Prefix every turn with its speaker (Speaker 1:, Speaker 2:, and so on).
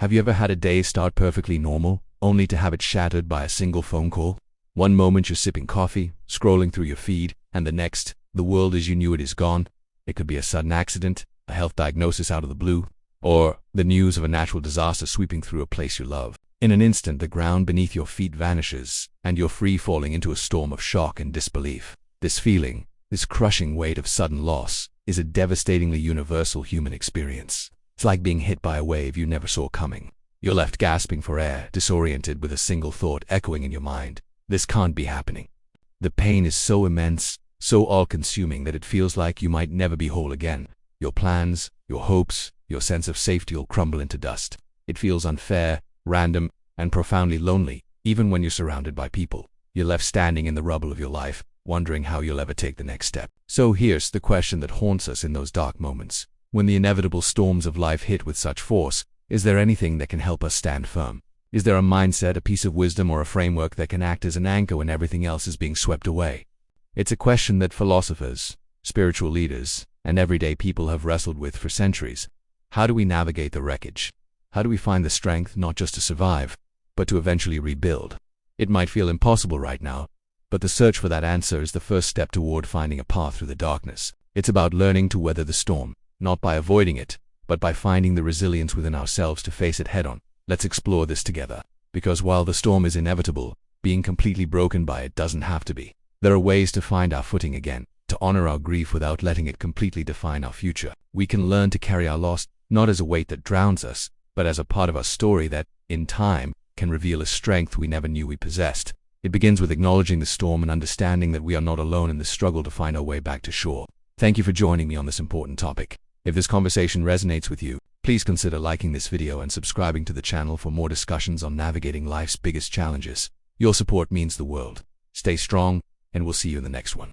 Speaker 1: Have you ever had a day start perfectly normal, only to have it shattered by a single phone call? One moment you're sipping coffee, scrolling through your feed, and the next, the world as you knew it is gone. It could be a sudden accident, a health diagnosis out of the blue, or the news of a natural disaster sweeping through a place you love. In an instant, the ground beneath your feet vanishes, and you're free falling into a storm of shock and disbelief. This feeling, this crushing weight of sudden loss, is a devastatingly universal human experience. It's like being hit by a wave you never saw coming. You're left gasping for air, disoriented with a single thought echoing in your mind. This can't be happening. The pain is so immense, so all-consuming that it feels like you might never be whole again. Your plans, your hopes, your sense of safety will crumble into dust. It feels unfair, random, and profoundly lonely, even when you're surrounded by people. You're left standing in the rubble of your life, wondering how you'll ever take the next step. So here's the question that haunts us in those dark moments. When the inevitable storms of life hit with such force, is there anything that can help us stand firm? Is there a mindset, a piece of wisdom, or a framework that can act as an anchor when everything else is being swept away? It's a question that philosophers, spiritual leaders, and everyday people have wrestled with for centuries. How do we navigate the wreckage? How do we find the strength not just to survive, but to eventually rebuild? It might feel impossible right now, but the search for that answer is the first step toward finding a path through the darkness. It's about learning to weather the storm, not by avoiding it, but by finding the resilience within ourselves to face it head-on. Let's explore this together, because while the storm is inevitable, being completely broken by it doesn't have to be. There are ways to find our footing again, to honor our grief without letting it completely define our future. We can learn to carry our loss not as a weight that drowns us, but as a part of our story that, in time, can reveal a strength we never knew we possessed. It begins with acknowledging the storm and understanding that we are not alone in the struggle to find our way back to shore. Thank you for joining me on this important topic. If this conversation resonates with you, please consider liking this video and subscribing to the channel for more discussions on navigating life's biggest challenges. Your support means the world. Stay strong, and we'll see you in the next one.